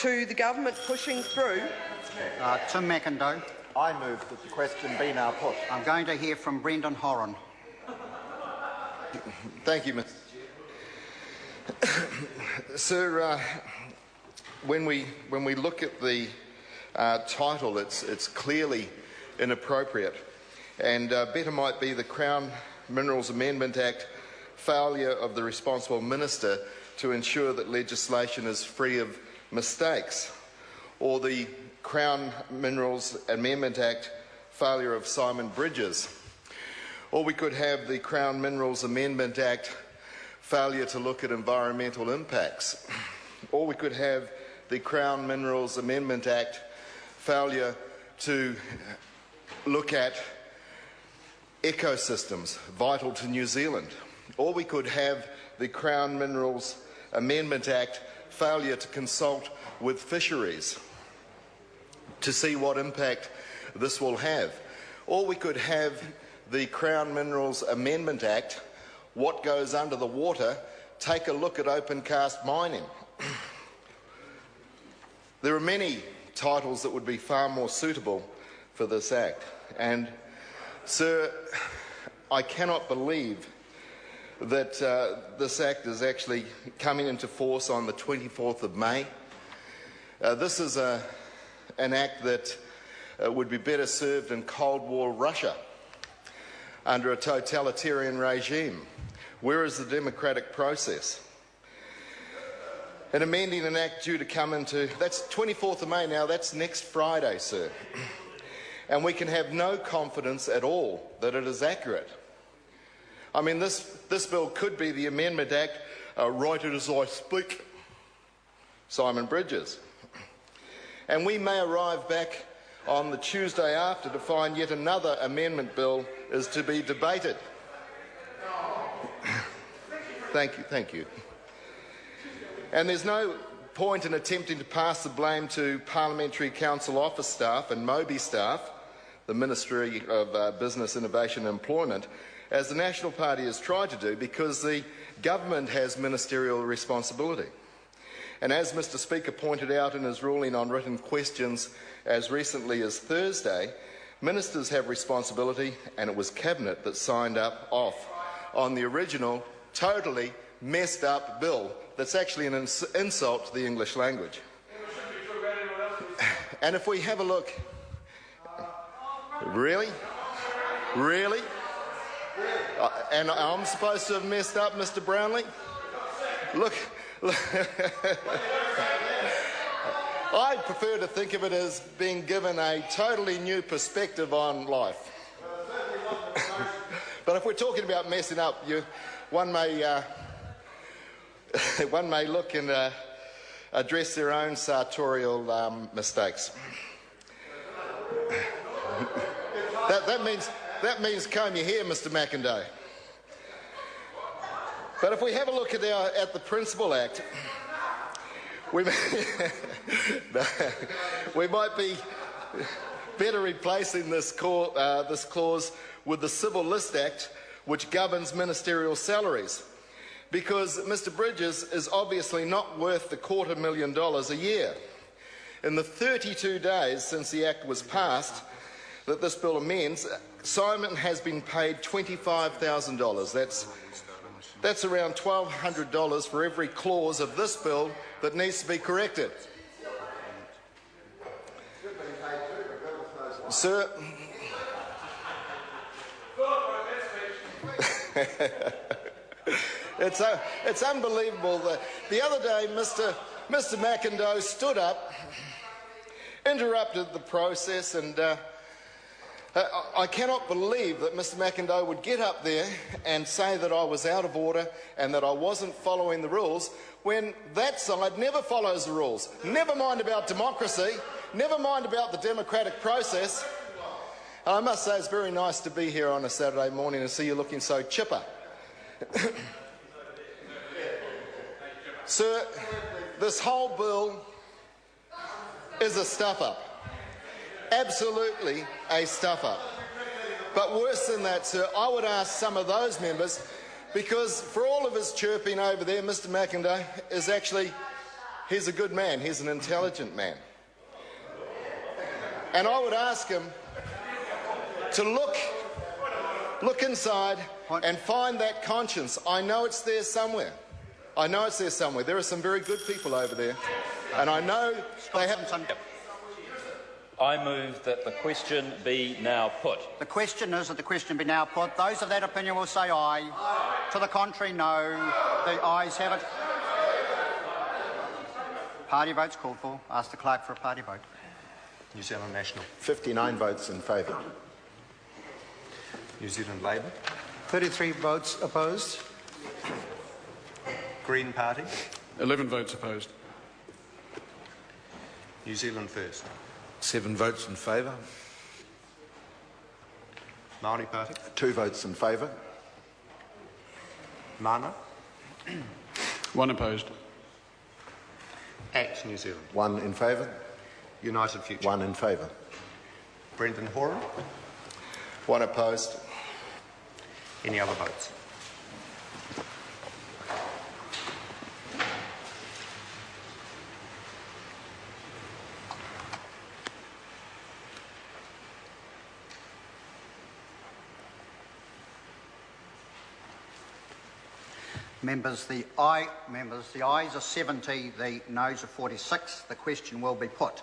to the government pushing through. Tim McIndoe. I move that the question be now put. I'm going to hear from Brendan Horan. Thank you, Mr. Sir, when we look at the title, it's clearly inappropriate, and better might be the Crown Minerals Amendment Act failure of the responsible minister to ensure that legislation is free of mistakes, or the Crown Minerals Amendment Act failure of Simon Bridges. Or we could have the Crown Minerals Amendment Act failure to look at environmental impacts. Or we could have the Crown Minerals Amendment Act failure to look at ecosystems vital to New Zealand. Or we could have the Crown Minerals Amendment Act failure to consult with fisheries to see what impact this will have. Or we could have the Crown Minerals Amendment Act, what goes under the water, take a look at open cast mining. There are many titles that would be far more suitable for this Act. And, sir, I cannot believe that this Act is actually coming into force on the 24th of May. This is an Act that would be better served in Cold War Russia under a totalitarian regime. Where is the democratic process? And amending an Act due to come into, that's 24th of May now, that's next Friday, sir. And we can have no confidence at all that it is accurate. I mean, this bill could be the Amendment Act, right as I speak, Simon Bridges. And we may arrive back on the Tuesday after to find yet another amendment bill is to be debated. Thank you. And there's no point in attempting to pass the blame to Parliamentary Council office staff and MOBI staff, the Ministry of Business, Innovation and Employment, as the National Party has tried to do, because the government has ministerial responsibility. And as Mr Speaker pointed out in his ruling on written questions as recently as Thursday, ministers have responsibility, and it was Cabinet that signed off on the original, totally messed up bill that's actually an insult to the English language. And if we have a look... Really? Really? And I'm supposed to have messed up, Mr Brownlee? Look... I prefer to think of it as being given a totally new perspective on life. But if we're talking about messing up, one may look and address their own sartorial mistakes. that means comb your hair, Mr Macindoe. But if we have a look at the Principal Act, we might be better replacing this clause with the Civil List Act, which governs ministerial salaries, because Mr Bridges is obviously not worth the $250,000 a year. In the 32 days since the Act was passed that this bill amends, Simon has been paid $25,000. That's around $1,200 for every clause of this bill that needs to be corrected. Sir, it's unbelievable that the other day Mr Macindoe stood up, interrupted the process, and I cannot believe that Mr Macindoe would get up there and say that I was out of order and that I wasn't following the rules, when that side never follows the rules. Never mind about democracy, never mind about the democratic process. And I must say it's very nice to be here on a Saturday morning and see you looking so chipper. Sir, this whole bill is a stuff-up. Absolutely a stuff-up. But worse than that, sir, I would ask some of those members, because for all of his chirping over there, Mr Macindoe is actually He's a good man. He's an intelligent man. And I would ask him to look inside and find that conscience. I know it's there somewhere. I know it's there somewhere. There are some very good people over there. And I know they have... I move that the question be now put. The question is that the question be now put. Those of that opinion will say aye. To the contrary, no. The ayes have it. Party votes called for. Ask the clerk for a party vote. New Zealand National. 59 votes in favour. New Zealand Labour. 33 votes opposed. Green Party. 11 votes opposed. New Zealand First. 7 votes in favour. Māori Party. 2 votes in favour. Mana. 1 opposed. Act New Zealand. 1 in favour. United Future. 1 in favour. Brendan Horan. 1 opposed. Any other votes? Members, the ayes are 70, the noes are 46. The question will be put.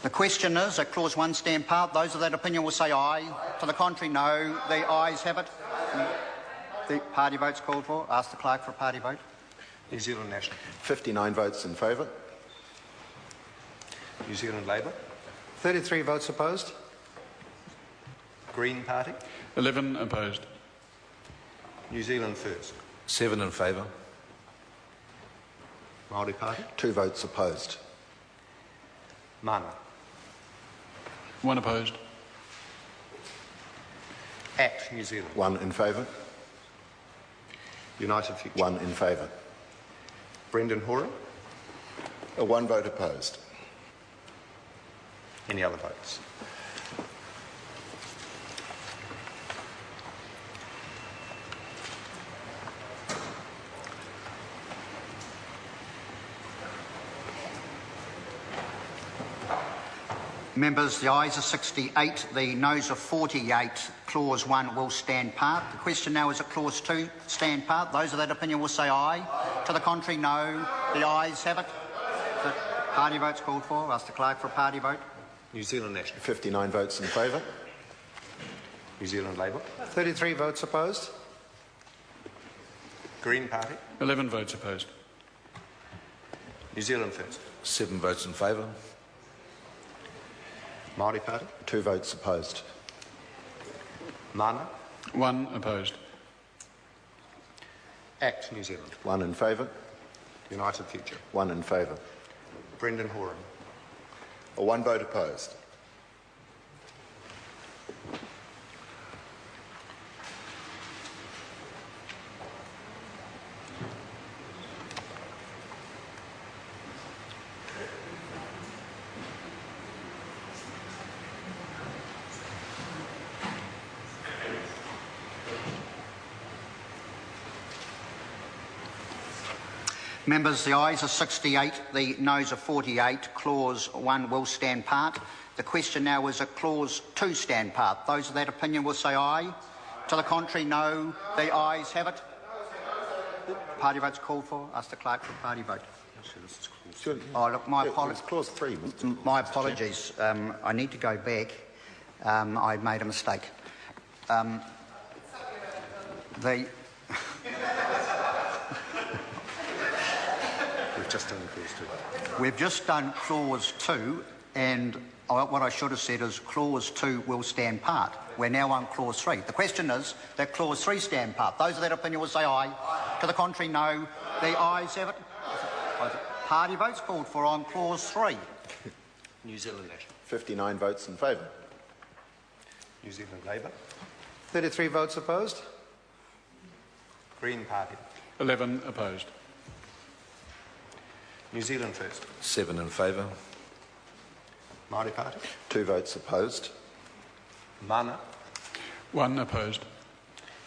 The question is, at clause 1 stand part. Those of that opinion will say aye. To the contrary, no. The ayes have it. The party vote's called for. Ask the clerk for a party vote. New Zealand National. 59 votes in favour. New Zealand Labour. 33 votes opposed. Green Party. 11 opposed. New Zealand First. 7 in favour. Māori Party. 2 votes opposed. Mana. 1 opposed. Act New Zealand. 1 in favour. United Future. 1 in favour. Brendan Horan. 1 vote opposed. Any other votes? Members, the ayes are 68, the noes are 48. Clause 1 will stand part. The question now is at clause 2 stand part. Those of that opinion will say aye. To the contrary, no. The ayes have it. The party vote's called for. Ask the clerk for a party vote. New Zealand National. 59 votes in favour. New Zealand Labour. 33 votes opposed. Green Party. 11 votes opposed. New Zealand First. 7 votes in favour. Māori Party. 2 votes opposed. Mana. 1 opposed. Act New Zealand. 1 in favour. United Future. 1 in favour. Brendan Horan. 1 vote opposed. Members, the ayes are 68, the noes are 48. Clause 1 will stand part. The question now is at clause 2 stand part. Those of that opinion will say aye. To the contrary, no. The ayes have it. Party vote's called for. Ask the clerk for a party vote. Oh, look, my apologies. Clause 3, Mr. My apologies. I need to go back. I made a mistake. We've just done clause 2, and what I should have said is clause 2 will stand part. We're now on clause 3. The question is that clause 3 stand part. Those of that opinion will say aye. To the contrary, no. The ayes have it. Party votes called for on clause 3. New Zealand National. 59 votes in favour. New Zealand Labour. 33 votes opposed. Green Party. 11 opposed. New Zealand First. 7 in favour. Māori Party. 2 votes opposed. Mana. 1 opposed.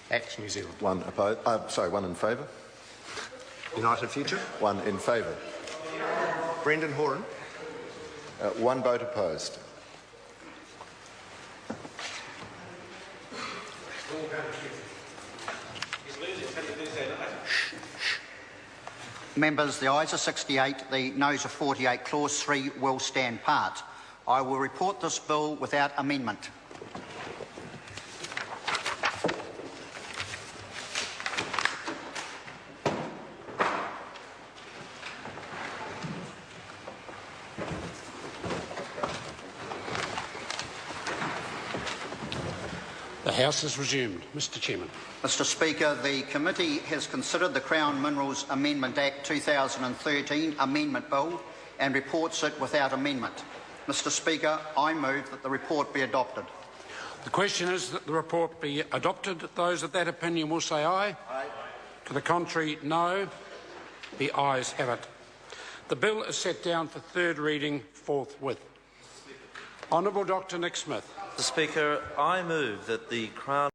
Act New Zealand. One opposed. One in favour. United Future. One in favour. Brendan Horan. One vote opposed. Members, the ayes are 68, the noes are 48. Clause 3 will stand part. I will report this bill without amendment. The House is resumed. Mr Chairman. Mr Speaker, the committee has considered the Crown Minerals Amendment Act 2013 Amendment Bill and reports it without amendment. Mr Speaker, I move that the report be adopted. The question is that the report be adopted. Those of that opinion will say aye. Aye. To the contrary, no. The ayes have it. The bill is set down for third reading forthwith. Honourable Dr Nick Smith. Mr Speaker, I move that the Crown